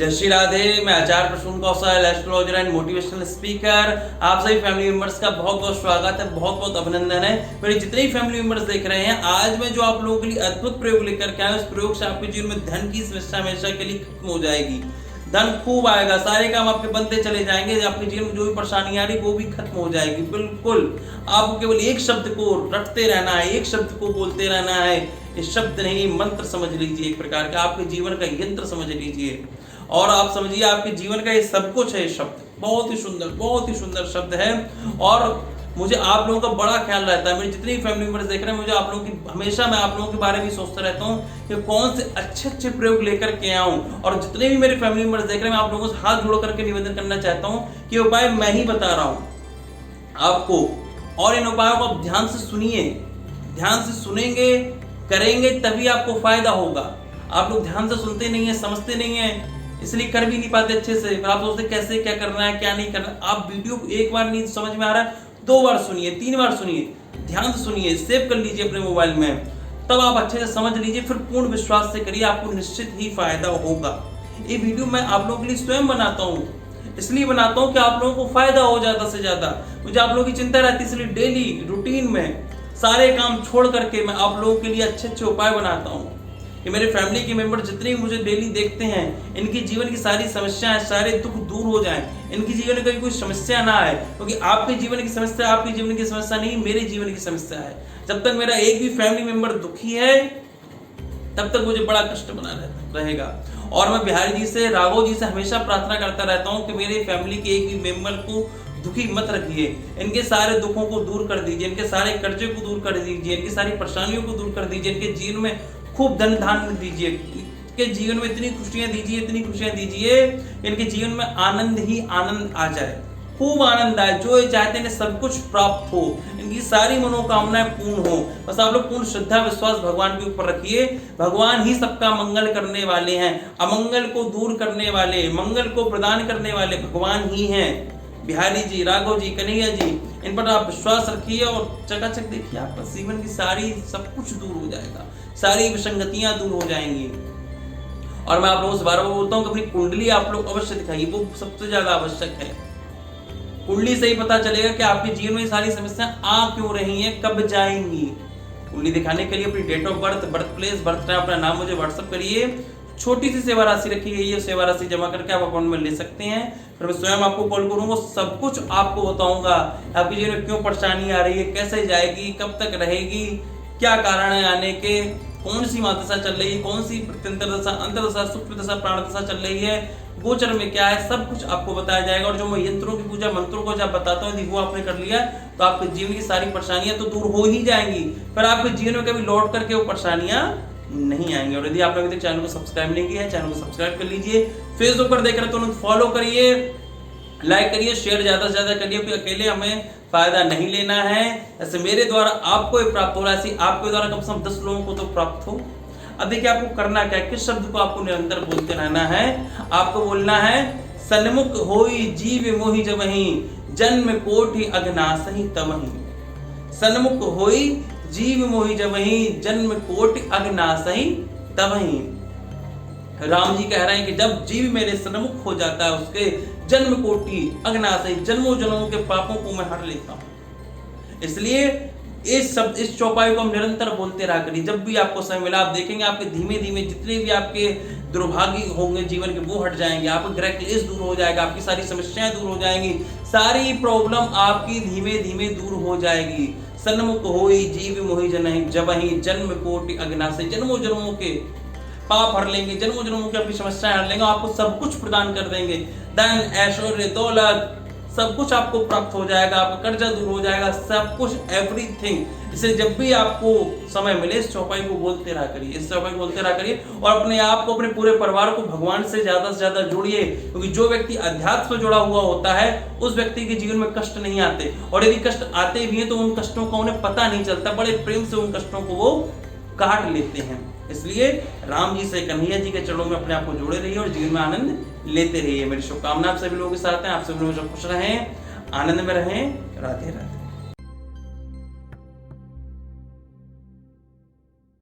जय श्री राधे। मैं आचार्य प्रसून कौशल, astrologer and motivational speaker. आप सभी फैमिली मेंबर्स का बहुत बहुत स्वागत है, बहुत बहुत अभिनंदन है। मेरे जितने भी फैमिली मेंबर्स देख रहे हैं, आज मैं जो आप लोगों के लिए अद्भुत प्रयोग लेकर के आया, उस प्रयोग से आपके जीवन में धन की समस्या हमेशा के लिए खत्म हो जाएगी। धन खूब आएगा, सारे काम आपके बनते चले जाएंगे, आपके जीवन में जो भी परेशानी आ रही वो भी खत्म हो जाएगी। बिल्कुल आपको केवल एक शब्द को रटते रहना है, एक शब्द को बोलते रहना है। ये शब्द नहीं, मंत्र समझ लीजिए, एक प्रकार का आपके जीवन का यंत्र समझ लीजिए। और आप समझिए आपके जीवन का ये सब कुछ है। ये शब्द बहुत ही सुंदर शब्द है। और मुझे आप लोगों का बड़ा ख्याल रहता है। मेरे जितने भी फैमिली मेंबर्स देख रहे हैं, मुझे आप लोगों की हमेशा मैं आप लोगों के बारे में सोचता रहता हूँ कि कौन से अच्छे प्रयोग लेकर के आऊं। और जितने भी मेरे फैमिली मेंबर्स देख रहे हैं, मैं आप लोगों से हाथ जोड़ करके निवेदन करना चाहता हूँ कि उपाय मैं ही बता रहा हूँ आपको, और इन उपायों को आप ध्यान से सुनिए। ध्यान से सुनेंगे, करेंगे, तभी आपको फायदा होगा। आप लोग ध्यान से सुनते नहीं है, समझते नहीं है, इसलिए कर भी नहीं पाते अच्छे से। आप सोचते कैसे क्या करना है, क्या नहीं करना। आप वीडियो को एक बार नहीं समझ में आ रहा है, 2 बार सुनिए, 3 बार सुनिए, ध्यान से सुनिए, सेव कर लीजिए अपने मोबाइल में, तब आप अच्छे से समझ लीजिए। फिर पूर्ण विश्वास से करिए, आपको निश्चित ही फायदा होगा। ये वीडियो मैं आप लोगों के लिए स्वयं बनाता हूँ, इसलिए बनाता हूँ कि आप लोगों को फायदा हो ज्यादा से ज्यादा। मुझे आप लोगों की चिंता रहती है, इसलिए डेली रूटीन में सारे काम छोड़ करके मैं आप लोगों के लिए अच्छे उपाय बनाता हूँ कि मेरे फैमिली के मेंबर जितने भी मुझे डेली देखते हैं, इनकी जीवन की सारी समस्याएं, सारे दुख दूर हो जाएं, इनकी जीवन में कभी कोई समस्या ना आए। क्योंकि आपके जीवन की समस्या आपके जीवन की समस्या नहीं, मेरे जीवन की समस्या है। जब तक मेरा एक भी फैमिली मेंबर दुखी है, तब तक मुझे बड़ा कष्ट बना रहेगा। और मैं बिहारी जी से, राघव जी से हमेशा प्रार्थना करता रहता हूँ कि मेरे फैमिली के एक भी मेंबर को दुखी मत रखिए, इनके सारे दुखों को दूर कर दीजिए, इनके सारे कर्जे को दूर कर दीजिए, इनकी सारी परेशानियों को दूर कर दीजिए, इनके जीवन में खूब धन धान्य दीजिए, इनके जीवन में इतनी खुशियां दीजिए, इनके जीवन में आनंद ही आनंद आ जाए, खूब आनंद आए, जो ये चाहते हैं सब कुछ प्राप्त हो, इनकी सारी मनोकामनाएं पूर्ण हो। बस आप लोग पूर्ण श्रद्धा विश्वास भगवान के ऊपर रखिए। भगवान ही सबका मंगल करने वाले हैं, अमंगल को दूर करने वाले, मंगल को प्रदान करने वाले भगवान ही हैं। बिहारी जी, राघव जी, कन्हैया जी, इन पर आप विश्वास रखिए और चकाचक देखिए, आपका जीवन की सारी सब कुछ दूर हो जाएगा, सारी विसंगतियां दूर हो जाएंगी। और मैं आप लोगों से बार बार बोलता हूं कि अपनी कुंडली आप लोग अवश्य दिखाइए, वो सबसे ज्यादा आवश्यक है। कुंडली से ही पता चलेगा कि आपके जीवन में सारी समस्याएं आ क्यों रही हैं, कब जाएंगी। कुंडली दिखाने के लिए अपनी date of birth, birth place, birth time, अपना नाम मुझे व्हाट्सएप करिए। छोटी सी सेवा राशि रखी गई है, सेवा राशि जमा करके आप अकाउंट में ले सकते हैं। फिर मैं स्वयं आपको कॉल करूंगा, सब कुछ आपको बताऊंगा। आपके जीवन में क्यों परेशानी आ रही है, कैसे जाएगी, कब तक रहेगी, क्या कारण है आने के, कौन सी मातृदशा चल रही है, कौन सी प्रत्यंतर दशा, अंतर्दशा, सूक्ष्म दशा, प्राण दशा चल रही है, गोचर में क्या है, सब कुछ आपको बताया जाएगा। और जो मैं यंत्रों की पूजा, मंत्रों को जब बताता हूँ, वो आपने कर लिया तो आपके जीवन की सारी परेशानियां तो दूर हो ही जाएंगी। फिर आपके जीवन में कभी लौट करके वो परेशानियां नहीं आएंगे। और यदि आप लोग तक चैनल को सब्सक्राइब नहीं किया है, चैनल को सब्सक्राइब कर लीजिए। फेसबुक पर देख रहे तो फॉलो करिए, लाइक करिए, शेयर ज्यादा से ज्यादा करिए, क्योंकि अकेले हमें फायदा नहीं लेना है। ऐसे मेरे द्वारा आपको ये प्राप्त हो रहा है, ऐसे आपके द्वारा कम से कम 10 लोगों को तो प्राप्त हो। अब देखिए आपको करना क्या है, किस शब्द को आपको निरंतर बोलते रहना है। आपको बोलना है, सन्मुख होई जीव मोहि जबहि, जन्म कोटि अघनासहि तमहि। सन्मुख होई जीव मोहि जबहि, जन्म कोटि अघनासहि तमहि। राम जी कह रहे हैं कि जब जीव मेरे सन्मुख हो जाता है, उसके जन्म कोटि अघनासहि, जन्मों जन्मों के पापों को मैं हर लेता हूं। इसलिए इस चौपाई को हम निरंतर बोलते रहा करिए। जब भी आपको समय मिला, आप देखेंगे आपके धीमे धीमे जितने भी आपके दुर्भाग्य होंगे जीवन के, वो हट जाएंगे, आपका ग्रह क्लेश दूर हो जाएगा, आपकी सारी समस्याएं दूर हो जाएंगी, सारी प्रॉब्लम आपकी धीमे धीमे दूर हो जाएगी। सन्मुख होई जीव मोहि जबहि, जन्म कोटि अघनासहि, जन्मों जन्मों के पाप हर लेंगे, जन्मों जन्मों की अपनी समस्याएं हर लेंगे, आपको सब कुछ प्रदान कर देंगे। धन, ऐश्वर्य, दौलत, सब कुछ आपको प्राप्त हो जाएगा, आपका कर्जा दूर हो जाएगा, सब कुछ, एवरीथिंग। इसलिए जब भी आपको समय मिले, इस चौपाई को बोलते रहा करिए, इस चौपाई को बोलते रहा करिए। और अपने आप को, अपने पूरे परिवार को भगवान से ज्यादा जोड़िए, क्योंकि जो व्यक्ति अध्यात्म से जुड़ा हुआ होता है, उस व्यक्ति के जीवन में कष्ट नहीं आते। और यदि कष्ट आते भी हैं तो उन कष्टों का उन्हें पता नहीं चलता, बड़े प्रेम से उन कष्टों को वो काट लेते हैं। इसलिए राम जी से, कन्हैया जी के चरणों में अपने आप को जोड़े रहिए और जीवन में आनंद लेते रहिए। मेरी शुभकामना आप सभी लोगों के साथ है। आप सभी लोग खुश रहें, आनंद में रहें। राधे राधे।